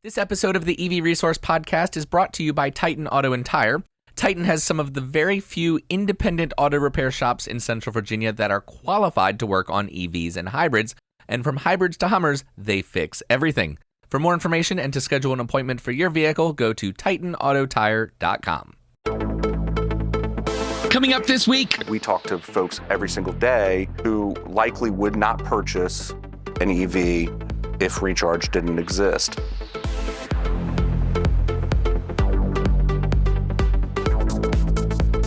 This episode of the EV Resource Podcast is brought to you by Titan Auto and Tire. Titan has some of the very few independent auto repair shops in Central Virginia that are qualified to work on EVs and hybrids. And from hybrids to Hummers, they fix everything. For more information and to schedule an appointment for your vehicle, go to TitanAutoTire.com. Coming up this week, we talk to folks every single day who likely would not purchase an EV if recharge didn't exist.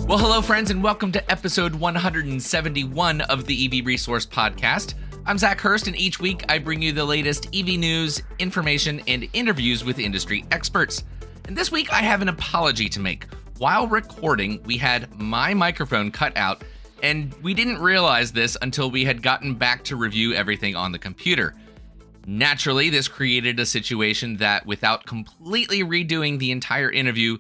Well, hello, friends, and welcome to episode 171 of the EV Resource Podcast. I'm Zach Hurst, and each week I bring you the latest EV news, information, and interviews with industry experts. And this week I have an apology to make. While recording, we had my microphone cut out, and we didn't realize this until we had gotten back to review everything on the computer. Naturally, this created a situation that, without completely redoing the entire interview,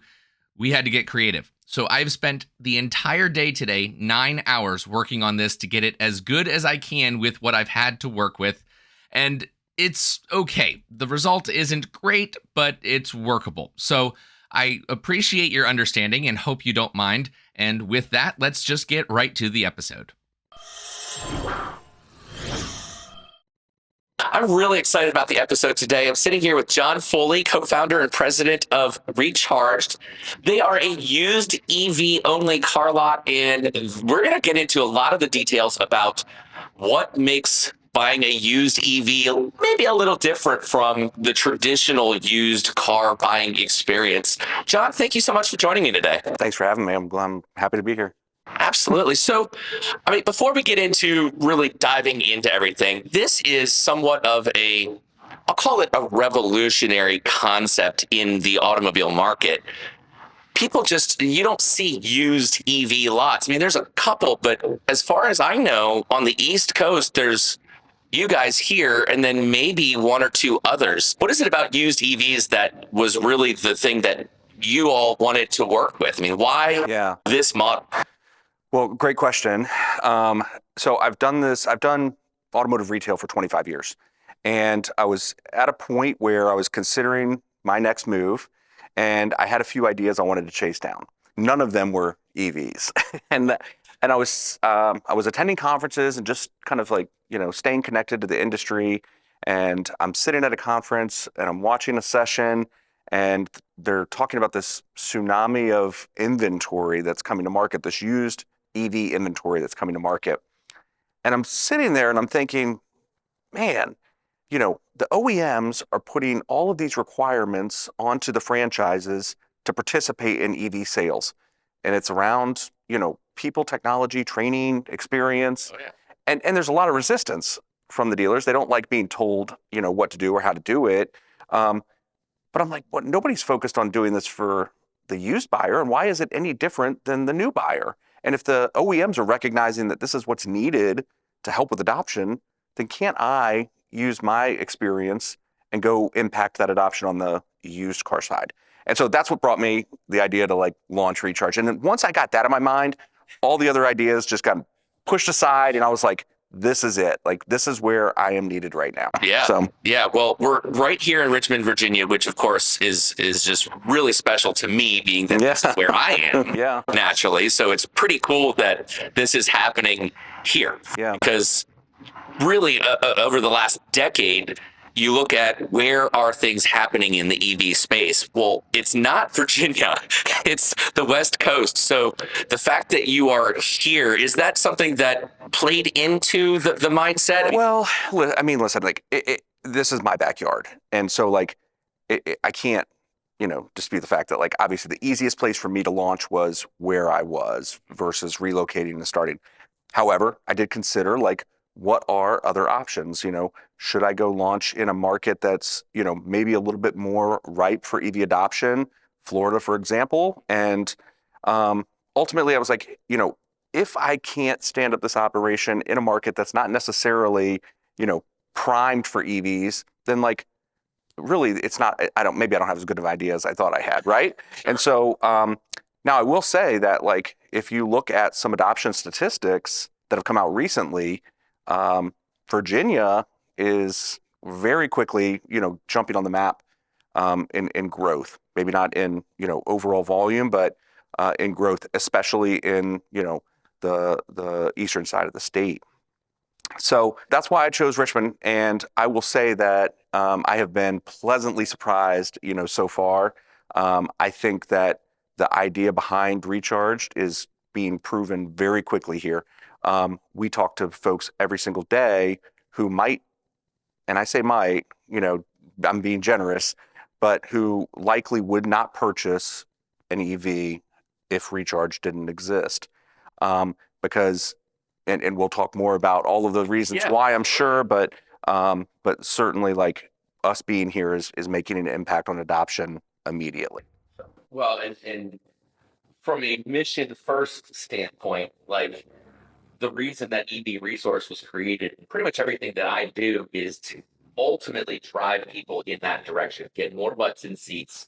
we had to get creative. So I've spent the entire day today, 9 hours, working on this to get it as good as I can with what I've had to work with. And it's okay. The result isn't great, but it's workable. So I appreciate your understanding and hope you don't mind. And with that, let's just get right to the episode. I'm really excited about the episode today. I'm sitting here with John Foley, co-founder and president of Recharged. They are a used EV-only car lot, and we're going to get into a lot of the details about what makes buying a used EV maybe a little different from the traditional used car buying experience. John, thank you so much for joining me today. Thanks for having me. I'm happy to be here. Absolutely. So, before we get into really diving into everything, this is somewhat of I'll call it a revolutionary concept in the automobile market. People you don't see used EV lots. There's a couple, but as far as I know, on the East Coast, there's you guys here and then maybe one or two others. What is it about used EVs that was really the thing that you all wanted to work with? Why this model? Well, great question. So I've done automotive retail for 25 years. And I was at a point where I was considering my next move, and I had a few ideas I wanted to chase down. None of them were EVs. and I was attending conferences and just kind of staying connected to the industry. And I'm sitting at a conference and I'm watching a session, and they're talking about this tsunami of inventory that's coming to market, this used EV inventory that's coming to market. And I'm sitting there and I'm thinking, man, the OEMs are putting all of these requirements onto the franchises to participate in EV sales. And it's around, people, technology, training, experience. Oh, yeah. And there's a lot of resistance from the dealers. They don't like being told, what to do or how to do it. But I'm like, what? Nobody's focused on doing this for the used buyer. And why is it any different than the new buyer? And if the OEMs are recognizing that this is what's needed to help with adoption, then can't I use my experience and go impact that adoption on the used car side? And so that's what brought me the idea to launch Recharge. And then once I got that in my mind, all the other ideas just got pushed aside, and I was like, this is it. This is where I am needed right now. Yeah. Well, we're right here in Richmond, Virginia, which of course is just really special to me, being that this is where I am naturally. So it's pretty cool that this is happening here. Yeah. Because really over the last decade, you look at where are things happening in the EV space. Well, it's not Virginia, it's the West Coast. So the fact that you are here, is that something that played into the mindset? Well, listen, this is my backyard. And so I can't, dispute the fact that obviously the easiest place for me to launch was where I was versus relocating and starting. However, I did consider what are other options? Should I go launch in a market that's, maybe a little bit more ripe for EV adoption, Florida, for example? And ultimately I was like, if I can't stand up this operation in a market that's not necessarily, primed for EVs, then really it's not, maybe I don't have as good of ideas as I thought I had, right? Sure. And so now I will say that if you look at some adoption statistics that have come out recently, Virginia is very quickly, jumping on the map in growth. Maybe not in overall volume, but in growth, especially in the eastern side of the state. So that's why I chose Richmond, and I will say that I have been pleasantly surprised, so far. I think that the idea behind Recharged is being proven very quickly here. We talk to folks every single day who might, and I say might, I'm being generous, but who likely would not purchase an EV if Recharge didn't exist. Because and we'll talk more about all of the reasons why, I'm sure, but certainly like us being here is making an impact on adoption immediately. Well, and from a mission first standpoint, like the reason that EV resource was created, pretty much everything that I do is to ultimately drive people in that direction, get more butts in seats.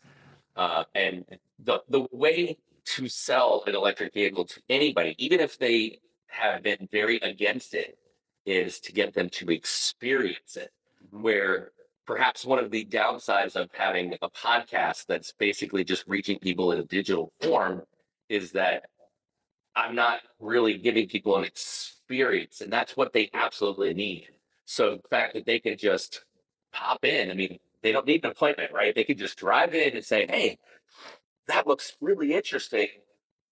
And the way to sell an electric vehicle to anybody, even if they have been very against it, is to get them to experience it. Where perhaps one of the downsides of having a podcast that's basically just reaching people in a digital form is that I'm not really giving people an experience, and that's what they absolutely need. So the fact that they can just pop in, I mean, they don't need an appointment, right? They could just drive in and say, "Hey, that looks really interesting.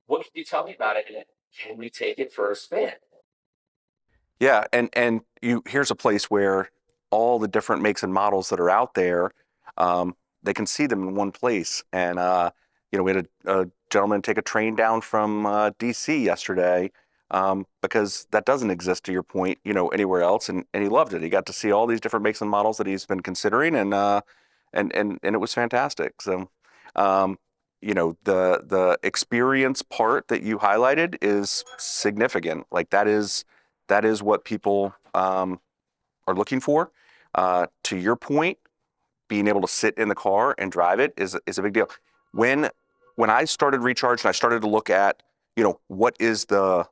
What can you tell me about it? And can we take it for a spin?" Yeah, and here's a place where all the different makes and models that are out there, they can see them in one place. And we had a gentleman take a train down from DC yesterday, because that doesn't exist, to your point, anywhere else, and he loved it. He got to see all these different makes and models that he's been considering, and it was fantastic. So, the experience part that you highlighted is significant. Like that is what people are looking for. To your point, being able to sit in the car and drive it is a big deal. When I started Recharge and I started to look at, what is the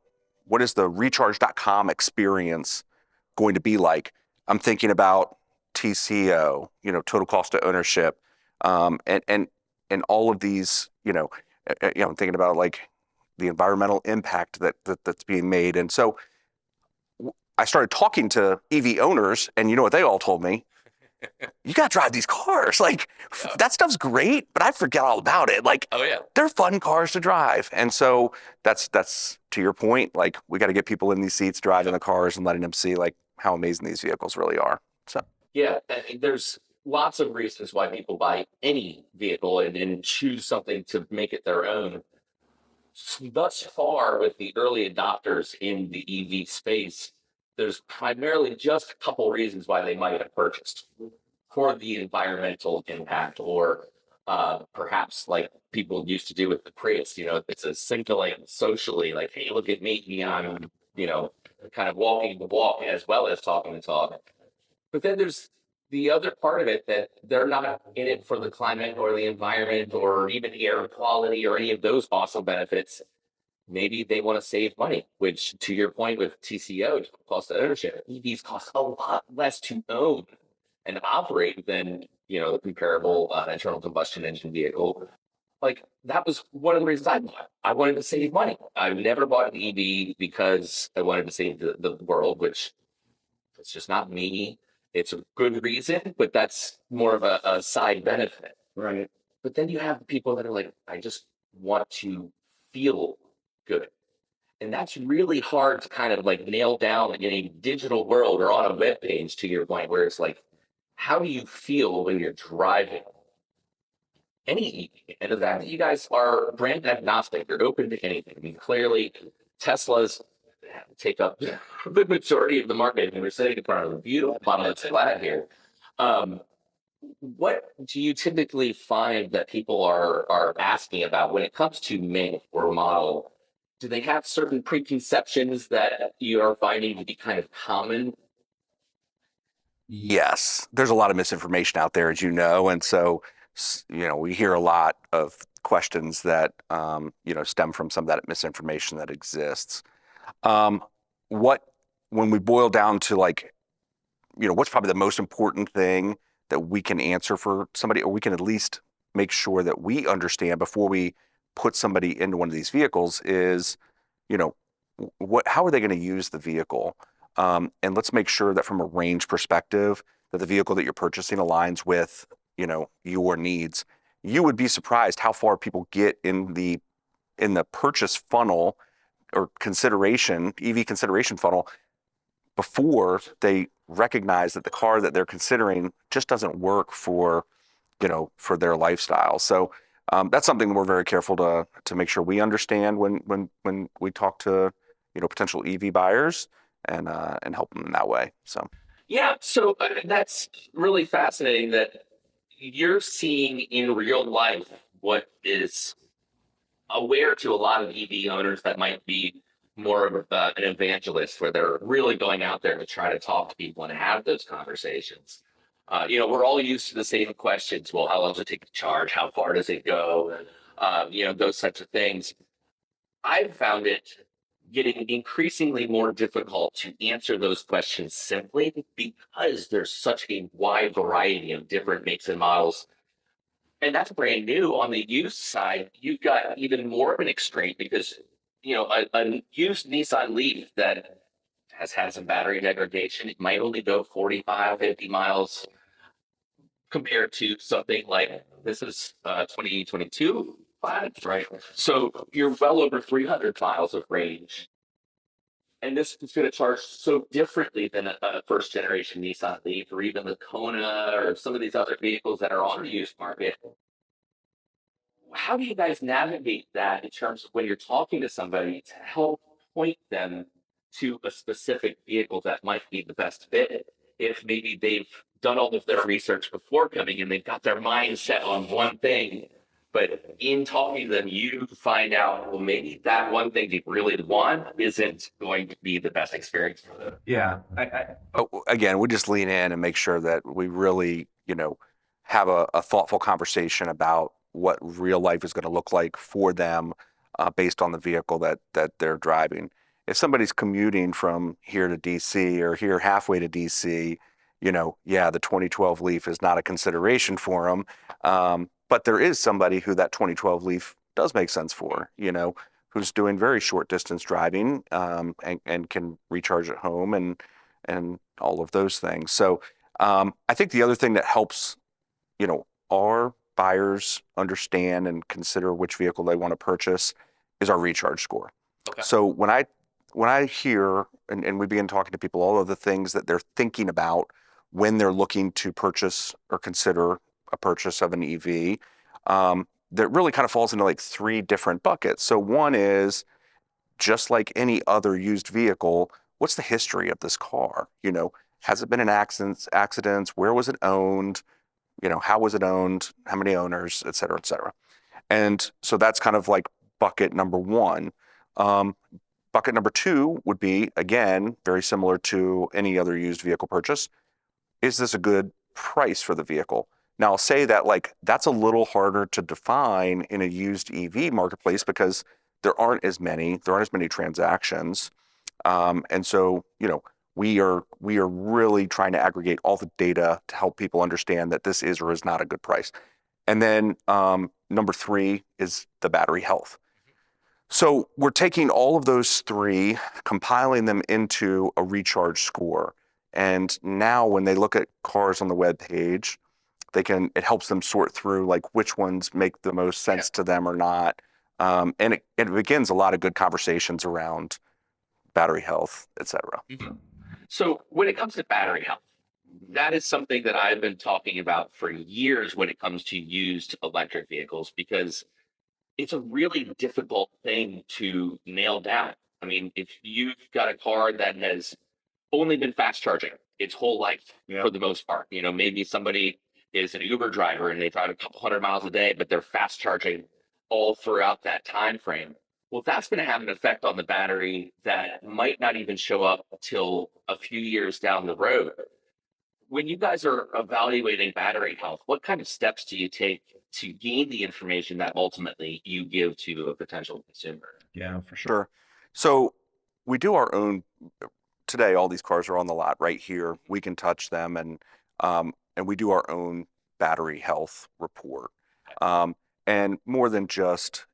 recharge.com experience going to be like, I'm thinking about TCO, total cost of ownership, and all of these, I'm thinking about like the environmental impact that's being made. And so I started talking to EV owners, and you know what they all told me? You got to drive these cars. Like, that stuff's great, but I forget all about it. Like, Oh yeah, they're fun cars to drive. And so that's to your point. Like, we got to get people in these seats driving the cars and letting them see like how amazing these vehicles really are. So yeah. I mean, there's lots of reasons why people buy any vehicle and choose something to make it their own. Thus far, with the early adopters in the EV space, there's primarily just a couple reasons why they might have purchased: for the environmental impact, or perhaps like people used to do with the Prius. It's a signaling socially, like, "Hey, look at me, I'm kind of walking the walk as well as talking the talk." But then there's the other part of it, that they're not in it for the climate or the environment or even air quality or any of those awesome benefits. Maybe they want to save money, which, to your point with TCO, cost of ownership, EVs cost a lot less to own and operate than the comparable internal combustion engine vehicle. Like, that was one of the reasons I bought. I wanted to save money. I never bought an EV because I wanted to save the world, which it's just not me. It's a good reason, but that's more of a side benefit. Right. But then you have the people that are like, "I just want to feel good." And that's really hard to kind of like nail down in a digital world or on a web page, to your point, where it's like, how do you feel when you're driving any EV? And the fact that you guys are brand agnostic, you're open to anything. I mean, clearly Teslas take up the majority of the market, and we're sitting in front of a beautiful Model X Plaid here. What do you typically find that people are asking about when it comes to make or model? Do they have certain preconceptions that you are finding to be kind of common? yes, there's a lot of misinformation out there, as you know, and so we hear a lot of questions that stem from some of that misinformation that exists. What when we boil down to like, what's probably the most important thing that we can answer for somebody, or we can at least make sure that we understand before we put somebody into one of these vehicles is, you know, how are they going to use the vehicle? And let's make sure that from a range perspective, that the vehicle that you're purchasing aligns with, your needs. You would be surprised how far people get in the purchase funnel or EV consideration funnel, before they recognize that the car that they're considering just doesn't work for their lifestyle. So that's something we're very careful to make sure we understand when we talk to potential EV buyers and help them in that way. So Yeah, so that's really fascinating that you're seeing in real life what is aware to a lot of EV owners that might be more of an evangelist, where they're really going out there to try to talk to people and have those conversations. We're all used to the same questions. Well, how long does it take to charge? How far does it go? Those types of things. I've found it getting increasingly more difficult to answer those questions simply because there's such a wide variety of different makes and models. And that's brand new. On the used side, you've got even more of an extreme because, a used Nissan Leaf that has had some battery degradation, it might only go 45, 50 miles compared to something like this is 2022, right? So you're well over 300 miles of range. And this is going to charge so differently than a first generation Nissan Leaf or even the Kona or some of these other vehicles that are on the used market. How do you guys navigate that in terms of when you're talking to somebody to help point them to a specific vehicle that might be the best fit? If maybe they've done all of their research before coming and they've got their mind set on one thing, but in talking to them, you find out, well, maybe that one thing they really want isn't going to be the best experience for them. Yeah. again, we just lean in and make sure that we really, have a thoughtful conversation about what real life is going to look like for them, based on the vehicle that they're driving. If somebody's commuting from here to DC or here halfway to DC, the 2012 Leaf is not a consideration for them. But there is somebody who that 2012 Leaf does make sense for, who's doing very short distance driving, and can recharge at home and all of those things. So I think the other thing that helps, our buyers understand and consider which vehicle they want to purchase is our recharge score. Okay. So when I hear and we begin talking to people, all of the things that they're thinking about when they're looking to purchase or consider a purchase of an EV, that really kind of falls into like three different buckets. So one is, just like any other used vehicle, what's the history of this car? Has it been in accidents? Where was it owned? How was it owned? How many owners, et cetera, et cetera. And so that's kind of like bucket number one. Bucket number two would be, again, very similar to any other used vehicle purchase. Is this a good price for the vehicle? Now, I'll say that that's a little harder to define in a used EV marketplace because there aren't as many transactions. And so, we are really trying to aggregate all the data to help people understand that this is or is not a good price. And then number three is the battery health. So we're taking all of those three, compiling them into a recharge score. And now when they look at cars on the web page, it helps them sort through which ones make the most sense to them or not. And it begins a lot of good conversations around battery health, et cetera. Mm-hmm. So when it comes to battery health, that is something that I've been talking about for years when it comes to used electric vehicles, because it's a really difficult thing to nail down. I mean, if you've got a car that has only been fast charging its whole life, for the most part, maybe somebody is an Uber driver and they drive a couple hundred miles a day, but they're fast charging all throughout that time frame. Well, that's going to have an effect on the battery that might not even show up till a few years down the road. When you guys are evaluating battery health, what kind of steps do you take to gain the information that ultimately you give to a potential consumer? Yeah, for sure. Sure. So we do our own. Today, all these cars are on the lot right here. We can touch them, and and we do our own battery health report. And more than just,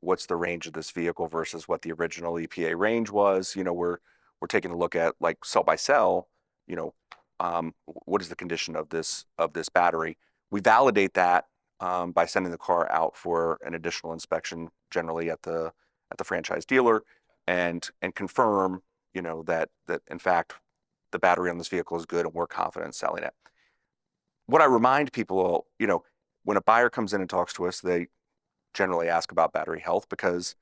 what's the range of this vehicle versus what the original EPA range was, we're taking a look at, like, cell by cell, what is the condition of this battery. We validate that by sending the car out for an additional inspection, generally at the franchise dealer, and confirm, that in fact the battery on this vehicle is good and we're confident in selling it. What I remind people, when a buyer comes in and talks to us, they generally ask about battery health because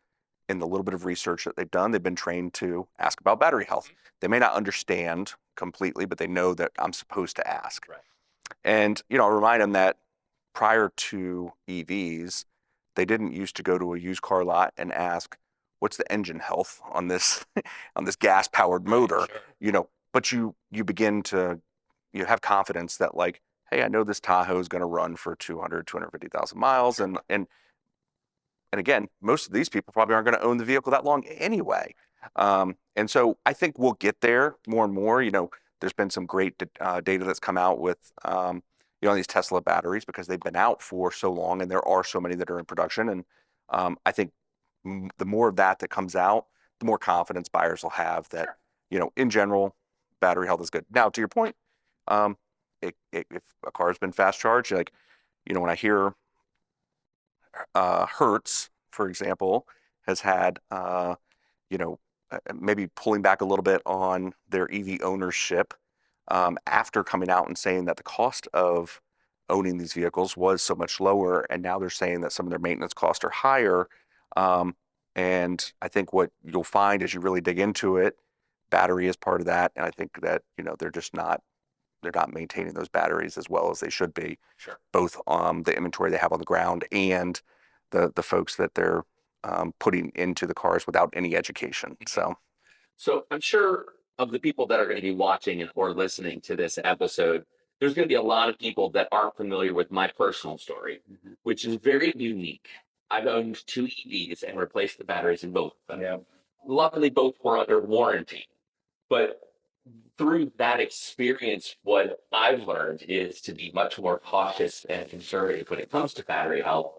in the little bit of research that they've done, they've been trained to ask about battery health. They may not understand completely, but they know that I'm supposed to ask. Right. And, I remind them that prior to EVs, they didn't used to go to a used car lot and ask, what's the engine health on this on this gas powered motor? Sure. But you begin to have confidence that, like, hey, I know this Tahoe is going to run for 250,000 miles. And again, most of these people probably aren't going to own the vehicle that long anyway. And so I think we'll get there more and more. There's been some great data that's come out with, these Tesla batteries because they've been out for so long and there are so many that are in production. And I think the more of that comes out, the more confidence buyers will have that, in general, battery health is good. Now, to your point, if a car has been fast charged, like, when I hear Hertz, for example, has had, maybe pulling back a little bit on their EV ownership after coming out and saying that the cost of owning these vehicles was so much lower, and now they're saying that some of their maintenance costs are higher. And I think what you'll find as you really dig into it, battery is part of that, and I think that they're not maintaining those batteries as well as they should be. Sure. Both the inventory they have on the ground and the folks that they're putting into the cars without any education. So I'm sure of the people that are going to be watching or listening to this episode, there's going to be a lot of people that aren't familiar with my personal story, which is very unique. I've owned 2 EVs and replaced the batteries in both of them. Yeah. Luckily, both were under warranty. But through that experience, what I've learned is to be much more cautious and conservative when it comes to battery health,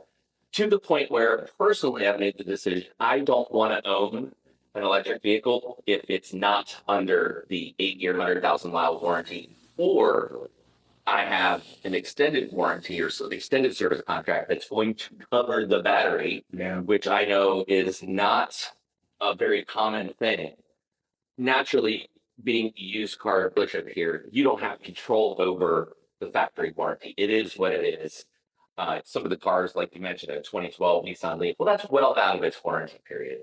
to the point where personally I've made the decision I don't want to own an electric vehicle if it's not under the 8-year, 100,000-mile warranty, or I have an extended warranty or so the extended service contract that's going to cover the battery, which I know is not a very common thing. Naturally, being a used car dealership here, you don't have control over the factory warranty. It is what it is. Some of the cars, like you mentioned, a 2012 Nissan Leaf, well, that's well out of its warranty period.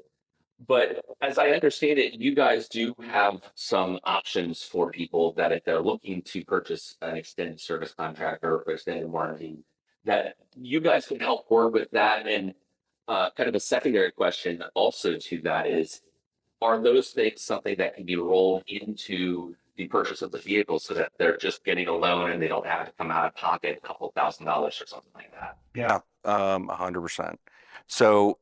But as I understand it, you guys do have some options for people that if they're looking to purchase an extended service contract or extended warranty, that you guys can help work with that. And kind of a secondary question also to that is, are those things something that can be rolled into the purchase of the vehicle so that they're just getting a loan and they don't have to come out of pocket a couple $1,000s or something like that? Yeah, 100%. So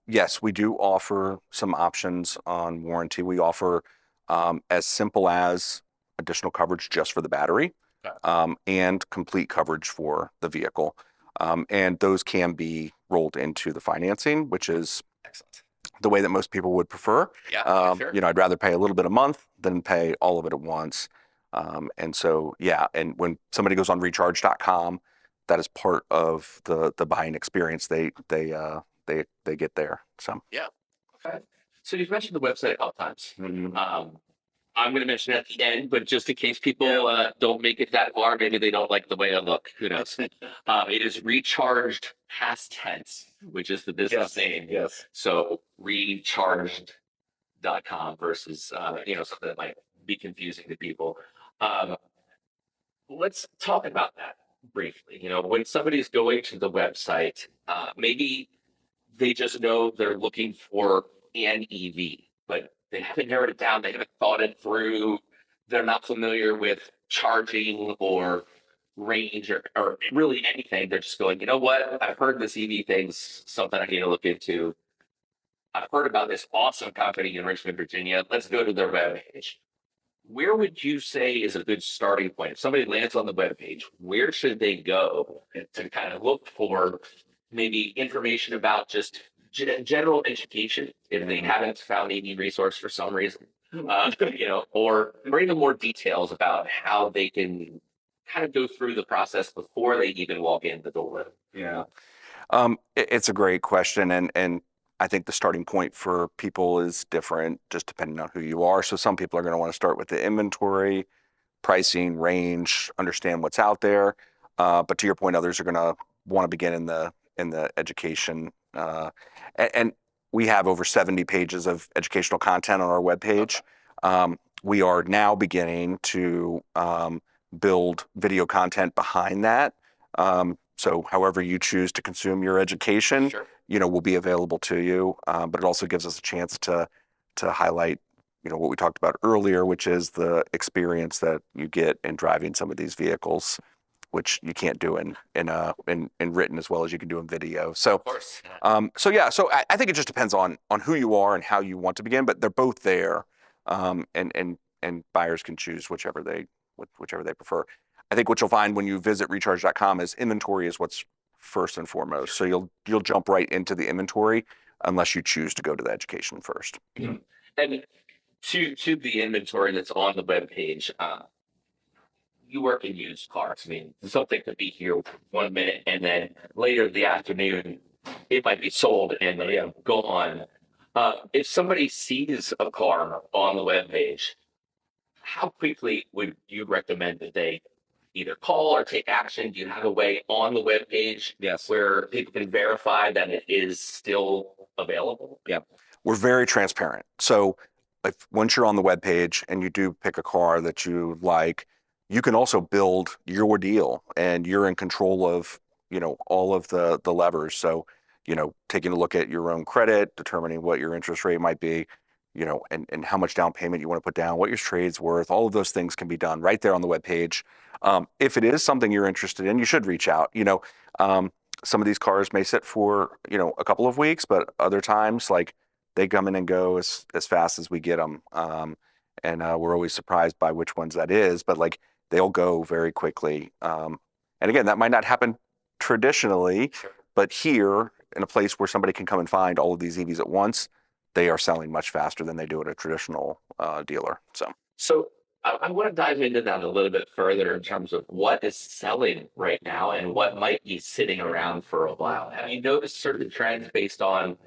yes, we do offer some options on warranty. We offer as simple as additional coverage just for the battery, and complete coverage for the vehicle. And those can be rolled into the financing, which is Excellent. the way that most people would prefer. Yeah, sure. I'd rather pay a little bit a month than pay all of it at once. And so, yeah, and when somebody goes on recharge.com, that is part of the buying experience. They get there. So Yeah. Okay. So you've mentioned the website a couple times. I'm going to mention it at the end, but just in case people don't make it that far, maybe they don't like the way I look. Who knows? It is recharged past tense, which is the business name. Yes. So recharged.com versus something that might be confusing to people. Let's talk about that briefly. When somebody's going to the website, maybe they just know they're looking for an EV, but they haven't narrowed it down. They haven't thought it through. They're not familiar with charging or range or really anything. They're just going, you know what? I've heard this EV thing's something I need to look into. I've heard about this awesome company in Richmond, Virginia. Let's go to their webpage. where would you say is a good starting point? If somebody lands on the webpage, where should they go to kind of look for maybe information about just general education if they haven't found any resource for some reason, or even more details about how they can kind of go through the process before they even walk in the door? Yeah. It's a great question, and I think the starting point for people is different just depending on who you are. So some people are going to want to start with the inventory, pricing, range, understand what's out there. But to your point, others are going to want to begin in the education. And we have over 70 pages of educational content on our webpage. We are now beginning to build video content behind that. So however you choose to consume your education, Sure. will be available to you. But it also gives us a chance to highlight, what we talked about earlier, which is the experience that you get in driving some of these vehicles, which you can't do in written as well as you can do in video. So, Of course. so I think it just depends on who you are and how you want to begin, but they're both there, and buyers can choose whichever they prefer. I think what you'll find when you visit recharge.com is inventory is what's first and foremost. So you'll jump right into the inventory unless you choose to go to the education first. And to the inventory that's on the web page, you work in used cars. I mean, something could be here 1 minute, and then later in the afternoon, it might be sold and gone. If somebody sees a car on the web page, how quickly would you recommend that they either call or take action? Do you have a way on the web page Yes. where people can verify that it is still available? Yeah. We're very transparent. So if once you're on the web page and you do pick a car that you like, you can also build your deal and you're in control of, all of the levers. So, taking a look at your own credit, determining what your interest rate might be, and how much down payment you want to put down, what your trade's worth, all of those things can be done right there on the web page. If it is something you're interested in, you should reach out. Some of these cars may sit for, a couple of weeks, but other times, like, they come in and go as fast as we get them. And we're always surprised by which ones that is, but like they'll go very quickly. And again, that might not happen traditionally, but here in a place where somebody can come and find all of these EVs at once, they are selling much faster than they do at a traditional dealer. So I want to dive into that a little bit further in terms of what is selling right now and what might be sitting around for a while. Have you noticed certain trends based on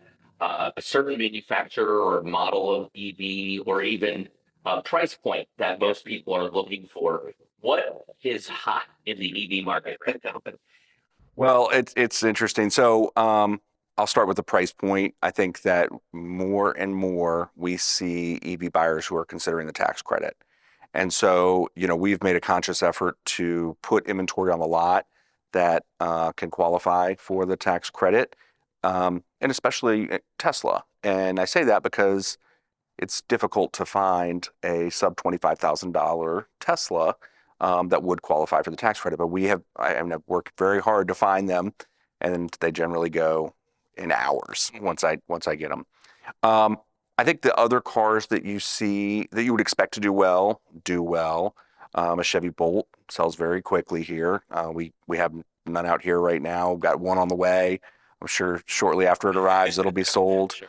a certain manufacturer or model of EV or even a price point that most people are looking for? What is hot in the EV market right now? Well, it's interesting. So I'll start with the price point. I think that more and more we see EV buyers who are considering the tax credit. And so, we've made a conscious effort to put inventory on the lot that can qualify for the tax credit, and especially Tesla. And I say that because it's difficult to find a sub $25,000 Tesla that would qualify for the tax credit. But I've worked very hard to find them, and they generally go in hours once I get them. I think the other cars that you see that you would expect to do well do well. A Chevy Bolt sells very quickly here. We have none out here right now. We've got one on the way. I'm sure shortly after it arrives, it'll be sold. Sure.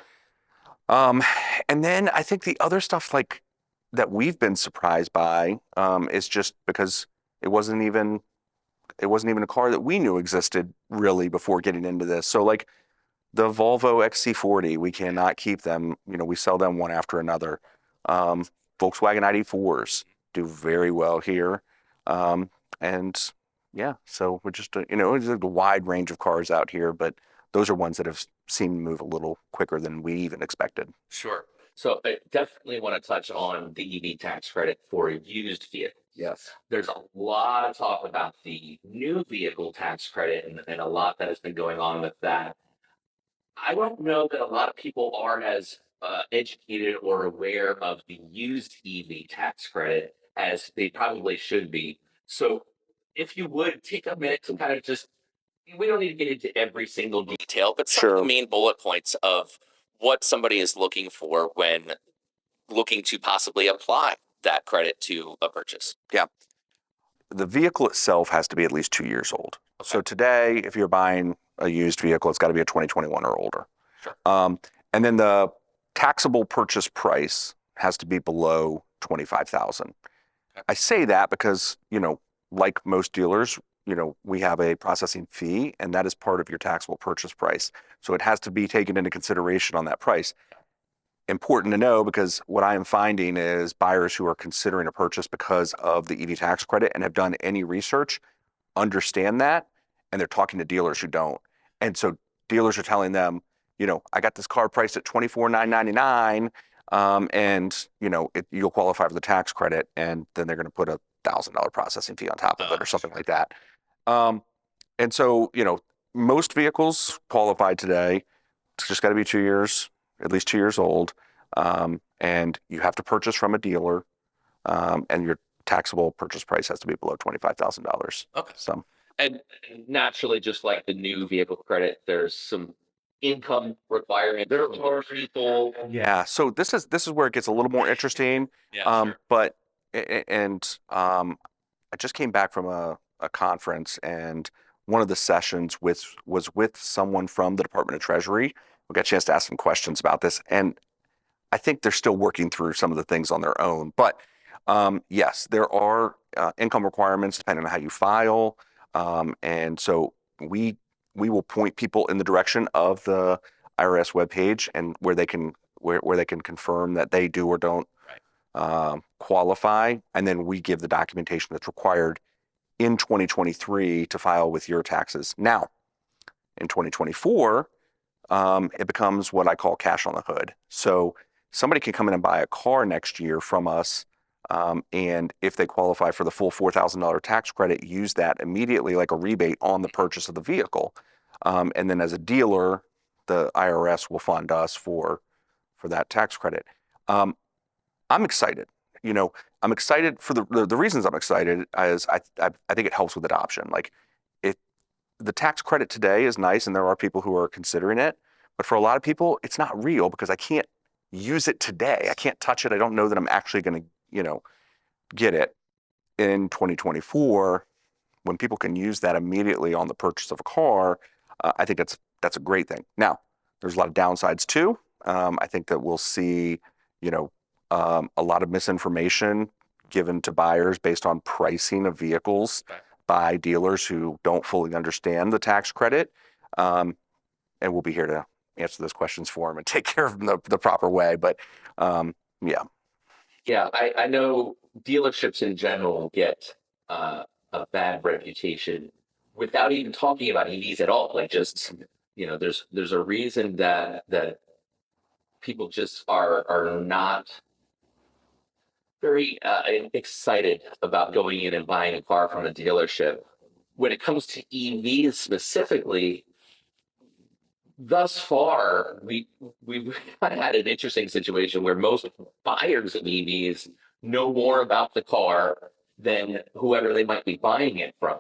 And then I think the other stuff like that we've been surprised by is just because it wasn't even a car that we knew existed really before getting into this. So like the Volvo XC40, we cannot keep them. We sell them one after another. Volkswagen ID4s do very well here. And yeah, so we're just, there's a wide range of cars out here, but those are ones that have seemed to move a little quicker than we even expected. Sure. So I definitely want to touch on the EV tax credit for used vehicles. Yes. There's a lot of talk about the new vehicle tax credit and a lot that has been going on with that. I don't know that a lot of people are as educated or aware of the used EV tax credit as they probably should be. So, if you would take a minute to kind of just, we don't need to get into every single detail, but some of the main bullet points of what somebody is looking for when looking to possibly apply that credit to a purchase? Yeah. The vehicle itself has to be at least 2 years old. Okay. So today, if you're buying a used vehicle, it's got to be a 2021 or older. Sure. And then the taxable purchase price has to be below $25,000. Okay. I say that because, like most dealers, we have a processing fee, and that is part of your taxable purchase price. So it has to be taken into consideration on that price. Important to know, because what I am finding is buyers who are considering a purchase because of the EV tax credit and have done any research understand that, and they're talking to dealers who don't. And so dealers are telling them, I got this car priced at $24,999, and you'll qualify for the tax credit, and then they're going to put a $1,000 processing fee on top of it or something like that. And so most vehicles qualified today, it's just got to be 2 years, at least 2 years old, and you have to purchase from a dealer, and your taxable purchase price has to be below $25,000. Okay. So, and naturally, just like the new vehicle credit, there's some income requirement. There are people. Yeah. So this is where it gets a little more interesting. Yeah. Sure. But I just came back from a conference, and one of the sessions was with someone from the Department of Treasury. We got a chance to ask some questions about this, and I think they're still working through some of the things on their own. But yes, there are income requirements depending on how you file, and so we will point people in the direction of the IRS webpage and where they can confirm that they do or don't qualify, and then we give the documentation that's required in 2023 to file with your taxes. Now, in 2024, it becomes what I call cash on the hood. So somebody can come in and buy a car next year from us, and if they qualify for the full $4,000 tax credit, use that immediately like a rebate on the purchase of the vehicle. And then as a dealer, the IRS will fund us for that tax credit. I'm excited. I'm excited for the reasons I'm excited is I think it helps with adoption. Like the tax credit today is nice, and there are people who are considering it, but for a lot of people, it's not real because I can't use it today. I can't touch it. I don't know that I'm actually going to, get it. In 2024, when people can use that immediately on the purchase of a car, I think that's a great thing. Now, there's a lot of downsides too. I think that we'll see, a lot of misinformation given to buyers based on pricing of vehicles by dealers who don't fully understand the tax credit. And we'll be here to answer those questions for them and take care of them the proper way. But yeah. Yeah, I know dealerships in general get a bad reputation without even talking about EVs at all. Like just, there's a reason that people just are not very excited about going in and buying a car from a dealership. When it comes to EVs specifically, thus far, we've had an interesting situation where most buyers of EVs know more about the car than whoever they might be buying it from.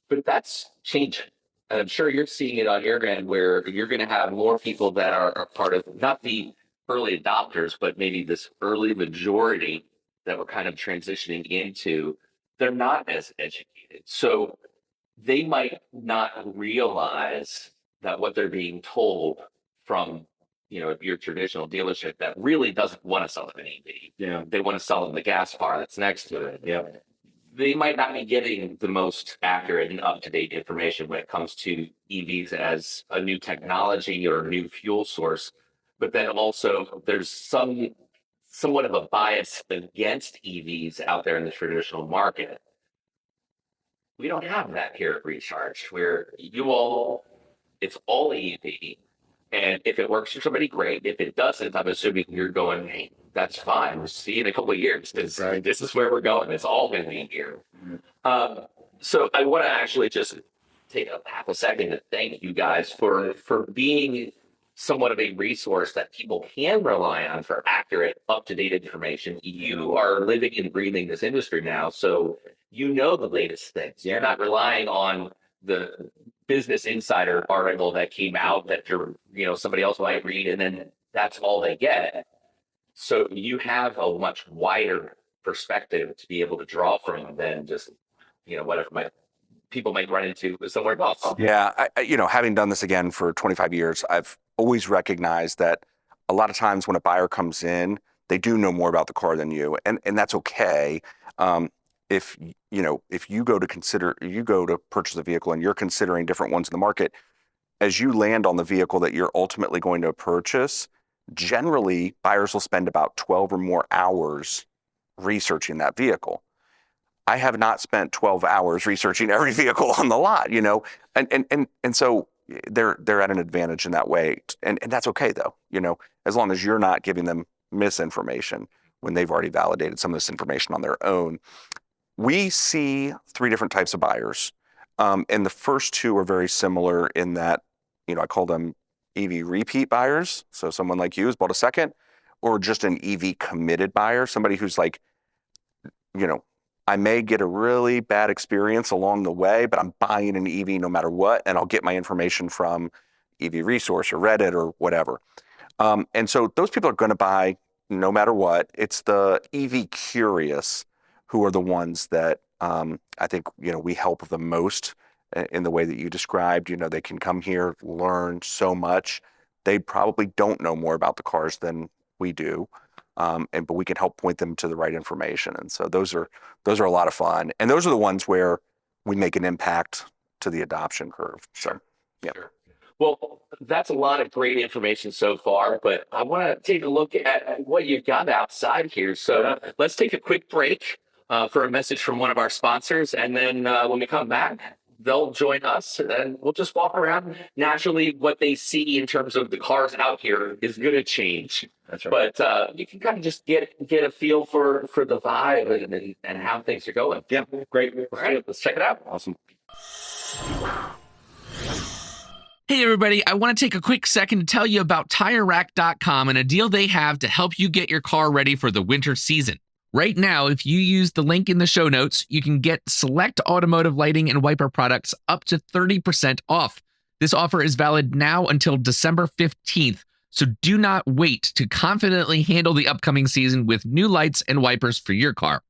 But that's changing. And I'm sure you're seeing it on your end where you're going to have more people that are part of not the early adopters, but maybe this early majority that we're kind of transitioning into. They're not as educated. So they might not realize that what they're being told from your traditional dealership that really doesn't want to sell them an EV. Yeah. They want to sell them the gas car that's next to it. Yeah. They might not be getting the most accurate and up-to-date information when it comes to EVs as a new technology or a new fuel source. But then also there's somewhat of a bias against EVs out there in the traditional market. We don't have that here at Recharge, where it's all EV. And if it works for somebody, great. If it doesn't, I'm assuming you're going, hey, that's fine. We'll see you in a couple of years. This is where we're going. It's all going to be here. So I want to actually just take half a second to thank you guys for being somewhat of a resource that people can rely on for accurate, up-to-date information. You are living and breathing this industry now, so you know the latest things. You're not relying on the Business Insider article that came out that somebody else might read, and then that's all they get. So you have a much wider perspective to be able to draw from than just, whatever people might run into somewhere else. Yeah, having done this again for 25 years, I've always recognized that a lot of times when a buyer comes in, they do know more about the car than you, and that's okay. If you go to purchase a vehicle and you're considering different ones in the market, as you land on the vehicle that you're ultimately going to purchase, generally buyers will spend about 12 or more hours researching that vehicle. I have not spent 12 hours researching every vehicle on the lot, and so they're at an advantage in that way, and that's okay though, as long as you're not giving them misinformation when they've already validated some of this information on their own. We see three different types of buyers, and the first two are very similar in that, I call them EV repeat buyers. So someone like you who's bought a second, or just an EV committed buyer, somebody who's like, I may get a really bad experience along the way, but I'm buying an EV no matter what, and I'll get my information from EV Resource or Reddit or whatever. And so those people are going to buy no matter what. It's the EV curious who are the ones that I think we help the most in the way that you described. They can come here, learn so much. They probably don't know more about the cars than we do. But we can help point them to the right information. And so those are a lot of fun. And those are the ones where we make an impact to the adoption curve. So, yeah. Sure. Well, that's a lot of great information so far, but I want to take a look at what you've got outside here. So let's take a quick break for a message from one of our sponsors. And then when we come back, they'll join us and we'll just walk around. Naturally, what they see in terms of the cars out here is going to change. That's right. But you can kind of just get a feel for the vibe and how things are going. Yeah, great. All right, let's check it out. Awesome. Hey, everybody. I want to take a quick second to tell you about TireRack.com and a deal they have to help you get your car ready for the winter season. Right now, if you use the link in the show notes, you can get select automotive lighting and wiper products up to 30% off. This offer is valid now until December 15th, so do not wait to confidently handle the upcoming season with new lights and wipers for your car.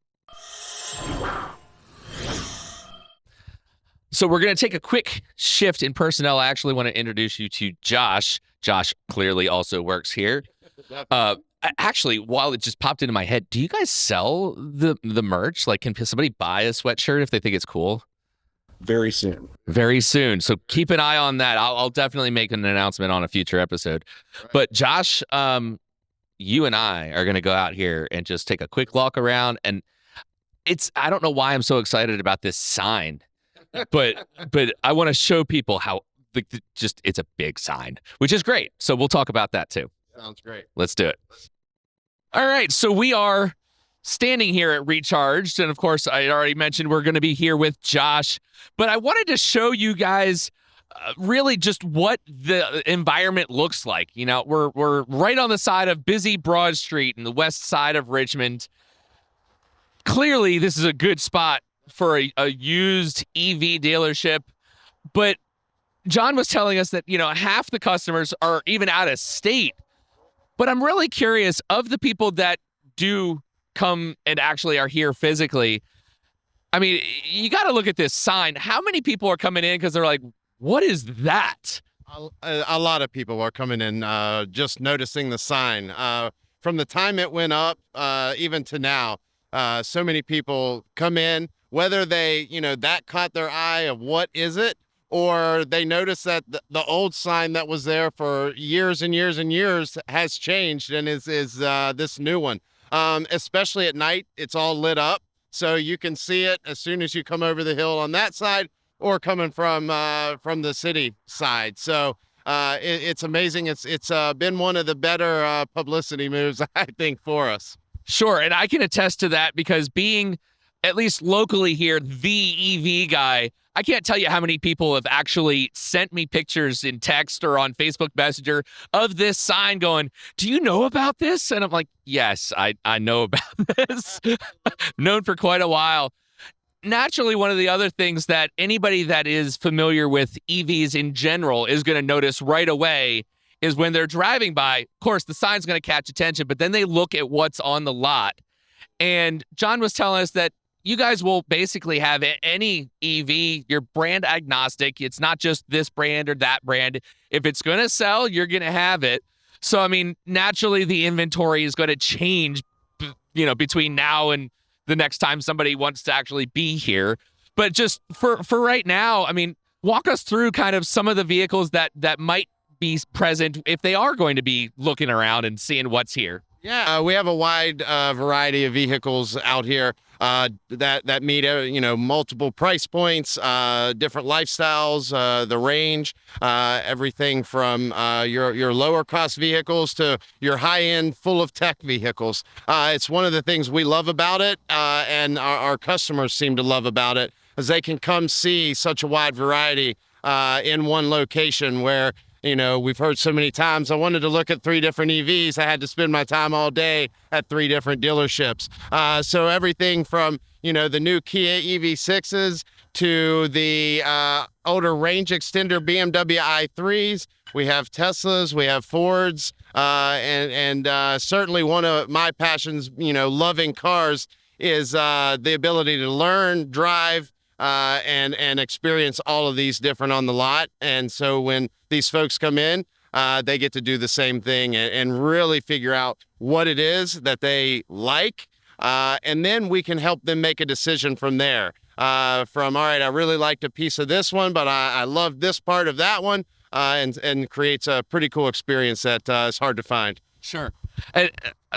So we're going to take a quick shift in personnel. I actually want to introduce you to Josh. Josh clearly also works here. Actually, while it just popped into my head, do you guys sell the merch? Like, can somebody buy a sweatshirt if they think it's cool? Very soon. Very soon. So keep an eye on that. I'll definitely make an announcement on a future episode. Right. But Josh, you and I are going to go out here and just take a quick walk around. And I don't know why I'm so excited about this sign, but I want to show people how it's a big sign, which is great. So we'll talk about that too. Sounds great. Let's do it. All right. So we are standing here at Recharged. And of course, I already mentioned we're going to be here with Josh. But I wanted to show you guys really just what the environment looks like. We're right on the side of busy Broad Street in the west side of Richmond. Clearly, this is a good spot for a used EV dealership. But John was telling us that, half the customers are even out of state. But I'm really curious, of the people that do come and actually are here physically, I mean, you got to look at this sign. How many people are coming in because they're like, what is that? A lot of people are coming in just noticing the sign. From the time it went up, even to now, so many people come in, whether they, that caught their eye of what is it, or they notice that the old sign that was there for years and years and years has changed and is this new one. Especially at night, it's all lit up, so you can see it as soon as you come over the hill on that side or coming from the city side. So it's amazing. It's been one of the better publicity moves, I think, for us. Sure, and I can attest to that because being, at least locally here, the EV guy, I can't tell you how many people have actually sent me pictures in text or on Facebook Messenger of this sign going, do you know about this? And I'm like, yes, I know about this. Known for quite a while. Naturally, one of the other things that anybody that is familiar with EVs in general is going to notice right away is when they're driving by, of course, the sign's going to catch attention, but then they look at what's on the lot. And John was telling us that you guys will basically have any EV. You're brand agnostic. It's not just this brand or that brand. If it's going to sell, you're going to have it. So, I mean, naturally, the inventory is going to change, between now and the next time somebody wants to actually be here. But just for right now, I mean, walk us through kind of some of the vehicles that might be present if they are going to be looking around and seeing what's here. Yeah, we have a wide variety of vehicles out here that meet multiple price points, different lifestyles, the range, everything from your lower cost vehicles to your high end, full of tech vehicles. It's one of the things we love about it, and our customers seem to love about it, as they can come see such a wide variety in one location where. We've heard so many times, I wanted to look at 3 different EVs. I had to spend my time all day at 3 different dealerships. So everything from, the new Kia EV6s to the older range extender BMW i3s. We have Teslas, we have Fords, and certainly one of my passions, loving cars is the ability to learn, drive, and experience all of these different on the lot. And so when these folks come in, they get to do the same thing and really figure out what it is that they like. And then we can help them make a decision from there. All right, I really liked a piece of this one, but I love this part of that one, and creates a pretty cool experience that is hard to find. Sure.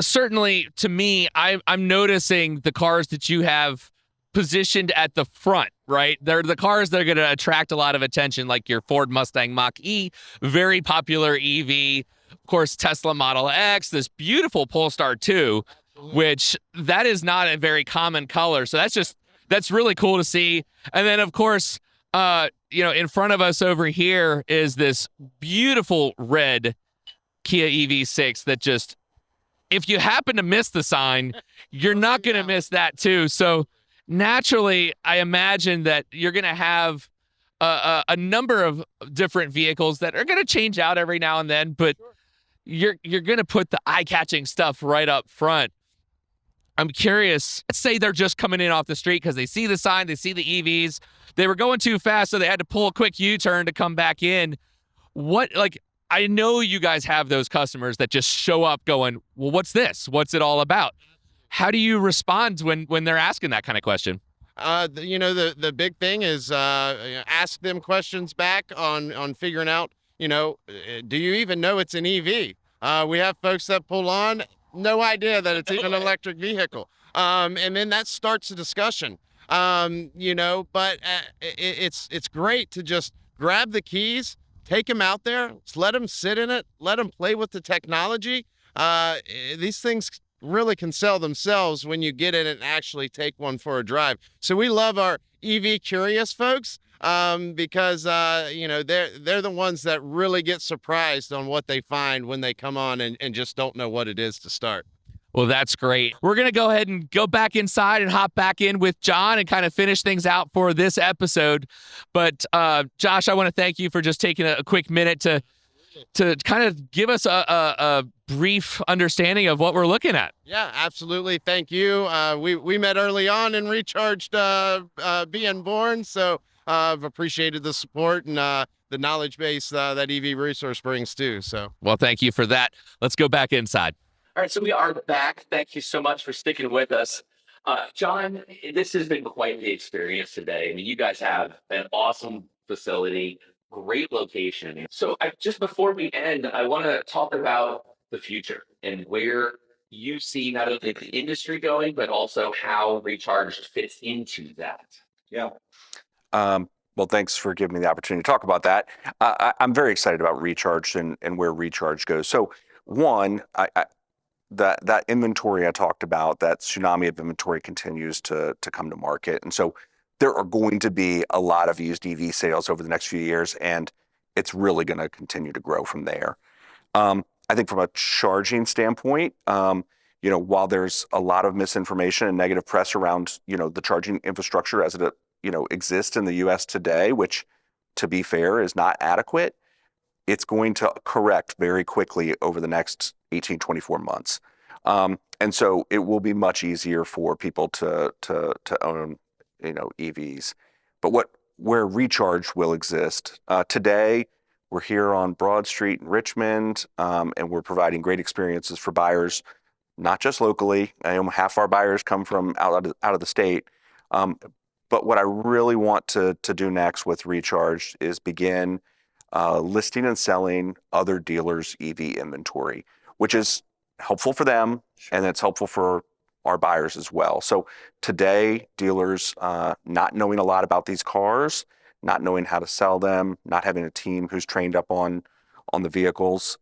Certainly, to me, I'm noticing the cars that you have positioned at the front, right? They're the cars that are going to attract a lot of attention, like your Ford Mustang Mach-E, very popular EV. Of course, Tesla Model X, this beautiful Polestar 2, which that is not a very common color. So that's really cool to see. And then, of course, in front of us over here is this beautiful red Kia EV6 that just, if you happen to miss the sign, you're not going to miss that too. So naturally, I imagine that you're going to have a number of different vehicles that are going to change out every now and then, but you're going to put the eye-catching stuff right up front. I'm curious, let's say they're just coming in off the street because they see the sign, they see the EVs, they were going too fast, so they had to pull a quick U-turn to come back in. I know you guys have those customers that just show up going, well, what's this? What's it all about? How do you respond when they're asking that kind of question? The big thing is ask them questions back on figuring out, do you even know it's an EV? We have folks that pull on, no idea that it's even an electric vehicle. And then that starts a discussion. But it's great to just grab the keys, take them out there, let them sit in it, let them play with the technology. These things really can sell themselves when you get in and actually take one for a drive. So we love our EV curious folks because they're the ones that really get surprised on what they find when they come on and just don't know what it is to start. Well, that's great. We're going to go ahead and go back inside and hop back in with John and kind of finish things out for this episode. But Josh, I want to thank you for just taking a quick minute to kind of give us a brief understanding of what we're looking at. Yeah, absolutely. Thank you. We met early on and recharged being born. So I've appreciated the support and the knowledge base that EV Resource brings too. So, well, thank you for that. Let's go back inside. All right, so we are back. Thank you so much for sticking with us. John, this has been quite the experience today. I mean, you guys have an awesome facility, great location. So just before we end, I want to talk about the future and where you see not only the industry going, but also how Recharged fits into that. Yeah. Well, thanks for giving me the opportunity to talk about that. I'm very excited about Recharged and where Recharged goes. So one, that inventory I talked about, that tsunami of inventory continues to come to market. And so there are going to be a lot of used EV sales over the next few years, and it's really going to continue to grow from there. I think from a charging standpoint, while there's a lot of misinformation and negative press around, the charging infrastructure as it, exists in the US today, which, to be fair, is not adequate, it's going to correct very quickly over the next 18, 24 months. And so it will be much easier for people to own, EVs. But where recharge will exist today, we're here on Broad Street in Richmond, and we're providing great experiences for buyers, not just locally. I know half our buyers come from out of the state. But what I really want to do next with Recharge is begin listing and selling other dealers' EV inventory, which is helpful for them, and it's helpful for our buyers as well. So today, dealers not knowing a lot about these cars, not knowing how to sell them, not having a team who's trained up on the vehicles,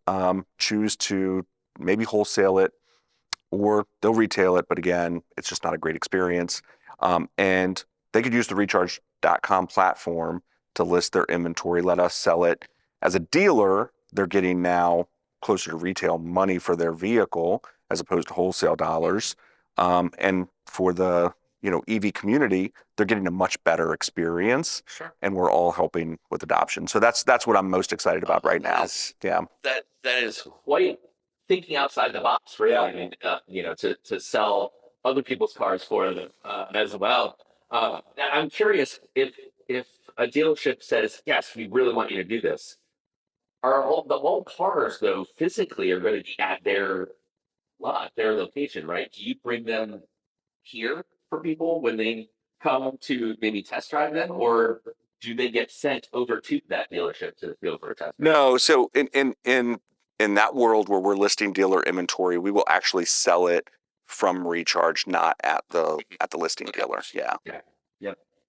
choose to maybe wholesale it, or they'll retail it, but again, it's just not a great experience. And they could use the recharge.com platform to list their inventory, let us sell it. As a dealer, they're getting now closer to retail money for their vehicle as opposed to wholesale dollars. And for the EV community, they're getting a much better experience. Sure. And we're all helping with adoption. So that's what I'm most excited about right now. Yeah. That is quite thinking outside the box, really. I mean, to sell other people's cars for them as well. I'm curious if a dealership says, yes, we really want you to do this. Are all cars though physically are going to be at their lot, their location, right? Do you bring them here for people when they come to maybe test drive them, or do they get sent over to that dealership to the field for a test? No, so in that world where we're listing dealer inventory, we will actually sell it from Recharge, not at the listing dealer. Yeah.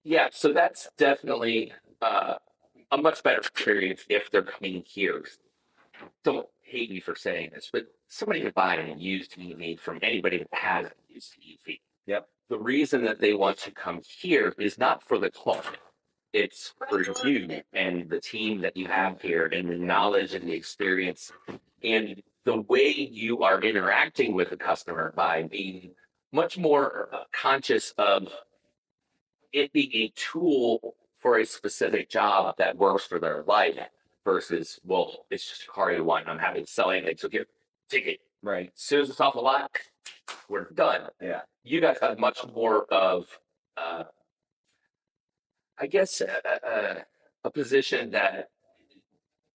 Yeah. So that's definitely a much better experience if they're coming here. Don't hate me for saying this, but somebody could buy a used EV from anybody that has a used EV. Yep. The reason that they want to come here is not for the car. It's for you and the team that you have here and the knowledge and the experience and the way you are interacting with the customer by being much more conscious of it being a tool for a specific job that works for their life versus, well, it's just a car you want. I'm having to sell anything. So here, take it. Right. As soon as it's off the lot, we're done. Yeah. You guys have much more of, I guess, a position that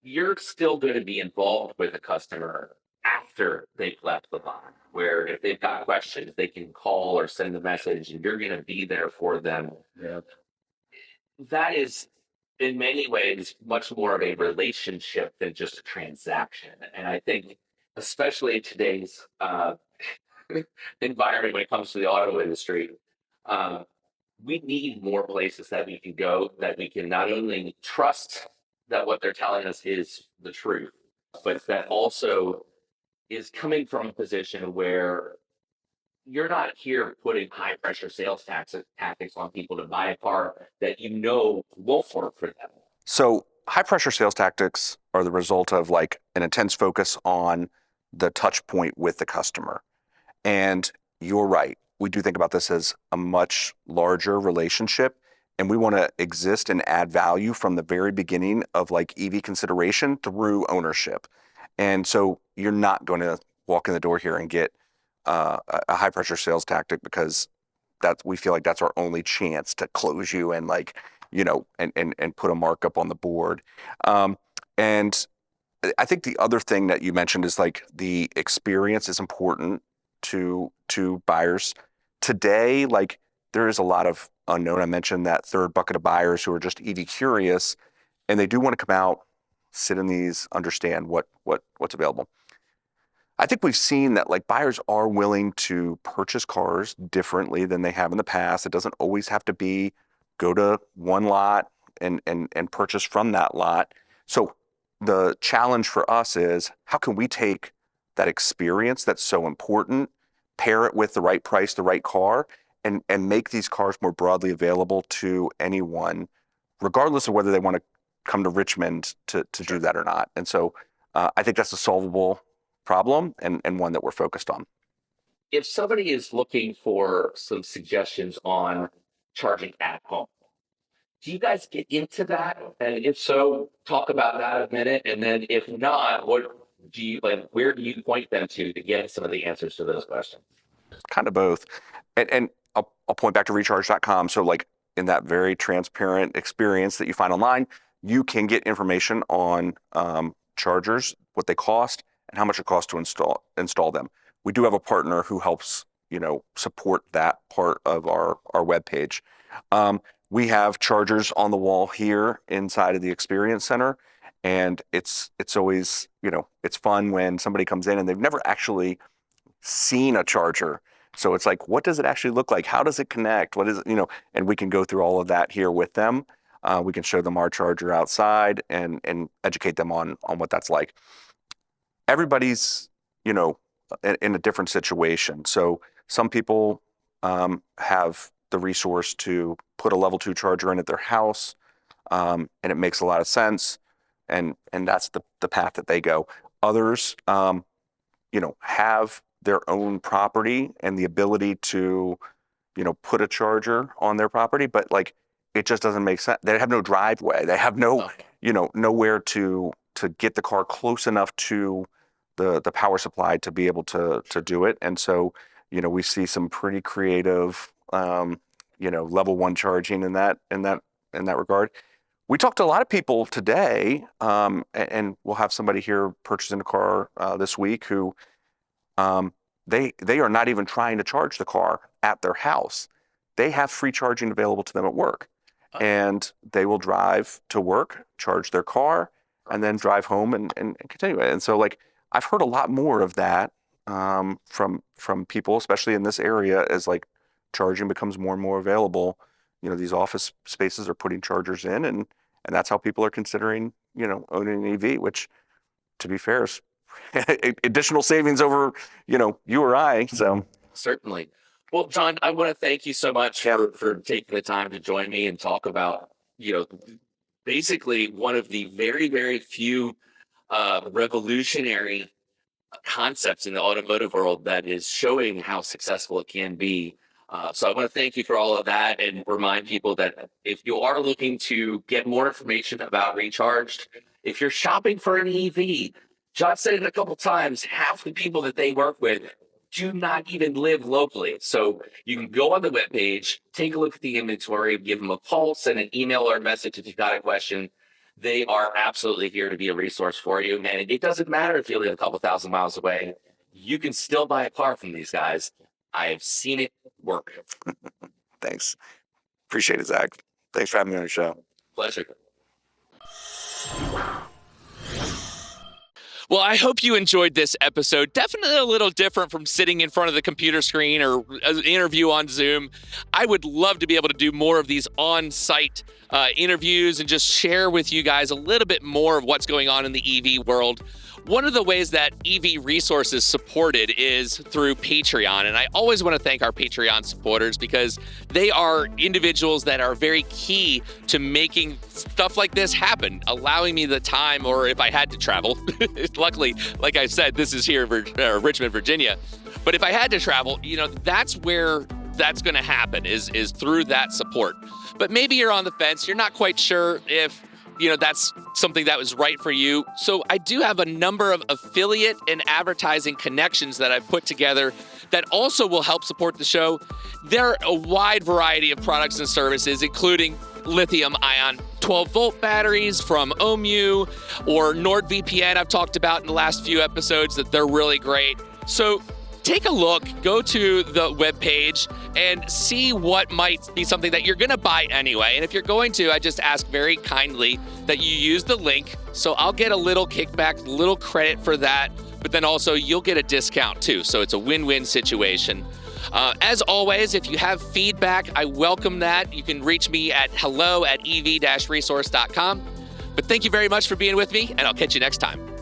you're still going to be involved with the customer after they've left the lot, where if they've got questions, they can call or send a message and you're going to be there for them. Yeah. That is, in many ways, much more of a relationship than just a transaction. And I think, especially in today's environment when it comes to the auto industry, we need more places that we can go, that we can not only trust that what they're telling us is the truth, but that also is coming from a position where you're not here putting high pressure sales tactics on people to buy a car that won't work for them. So high pressure sales tactics are the result of like an intense focus on the touch point with the customer. And you're right. We do think about this as a much larger relationship, and we want to exist and add value from the very beginning of like EV consideration through ownership. And so you're not going to walk in the door here and get a high pressure sales tactic because we feel like that's our only chance to close you and like, and put a markup on the board. And I think the other thing that you mentioned is like the experience is important to buyers. Today, like there is a lot of unknown. I mentioned that third bucket of buyers who are just EV curious, and they do want to come out, sit in these, understand what's available. I think we've seen that like buyers are willing to purchase cars differently than they have in the past. It doesn't always have to be go to one lot and purchase from that lot. So the challenge for us is how can we take that experience that's so important, pair it with the right price, the right car, and make these cars more broadly available to anyone, regardless of whether they want to come to Richmond to do that or not. And so I think that's a solvable problem and one that we're focused on. If somebody is looking for some suggestions on charging at home, do you guys get into that? And if so, talk about that a minute. And then if not, where do you point them to get some of the answers to those questions? Kind of both. And I'll point back to recharge.com. So like in that very transparent experience that you find online, you can get information on chargers, what they cost, and how much it costs to install them. We do have a partner who helps, support that part of our webpage. We have chargers on the wall here inside of the Experience Center, and it's always, it's fun when somebody comes in and they've never actually seen a charger. So it's like, what does it actually look like? How does it connect? What is it, and we can go through all of that here with them. We can show them our charger outside and educate them on what that's like. Everybody's, in a different situation. So some people have the resource to put a level 2 charger in at their house, and it makes a lot of sense. And that's the path that they go. Others, have their own property and the ability to, put a charger on their property, but like, it just doesn't make sense. They have no driveway. They have no, nowhere to get the car close enough to the power supply to be able to do it. And so, we see some pretty creative, level 1 charging in that regard. We talked to a lot of people today, and we'll have somebody here purchasing a car this week who they are not even trying to charge the car at their house. They have free charging available to them at work. And they will drive to work, charge their car, and then drive home and continue it. And so, like, I've heard a lot more of that from people, especially in this area, as like charging becomes more and more available. These office spaces are putting chargers in, and that's how people are considering, owning an EV, which, to be fair, is additional savings over, you or I. So certainly. Well, John, I want to thank you so much for taking the time to join me and talk about, basically one of the very, very few revolutionary concepts in the automotive world that is showing how successful it can be. So I want to thank you for all of that and remind people that if you are looking to get more information about Recharged, if you're shopping for an EV, John said it a couple times, half the people that they work with do not even live locally. So you can go on the webpage, take a look at the inventory, give them a call, send an email or a message if you've got a question. They are absolutely here to be a resource for you. And it doesn't matter if you live a couple thousand miles away. You can still buy a car from these guys. I have seen it work. Thanks. Appreciate it, Zach. Thanks for having me on your show. Pleasure. Well, I hope you enjoyed this episode. Definitely a little different from sitting in front of the computer screen or an interview on Zoom. I would love to be able to do more of these on-site interviews and just share with you guys a little bit more of what's going on in the EV world. One of the ways that EV Resource is supported is through Patreon. And I always want to thank our Patreon supporters because they are individuals that are very key to making stuff like this happen, allowing me the time, or if I had to travel. Luckily, like I said, this is here in Richmond, Virginia. But if I had to travel, that's where that's going to happen is through that support. But maybe you're on the fence. You're not quite sure if that's something that was right for you. So I do have a number of affiliate and advertising connections that I've put together that also will help support the show. There are a wide variety of products and services, including lithium-ion 12-volt batteries from OMU or NordVPN I've talked about in the last few episodes that they're really great. So take a look, go to the webpage and see what might be something that you're going to buy anyway. And if you're going to, I just ask very kindly that you use the link. So I'll get a little kickback, a little credit for that, but then also you'll get a discount too. So it's a win-win situation. As always, if you have feedback, I welcome that. You can reach me at hello@ev-resource.com. But thank you very much for being with me, and I'll catch you next time.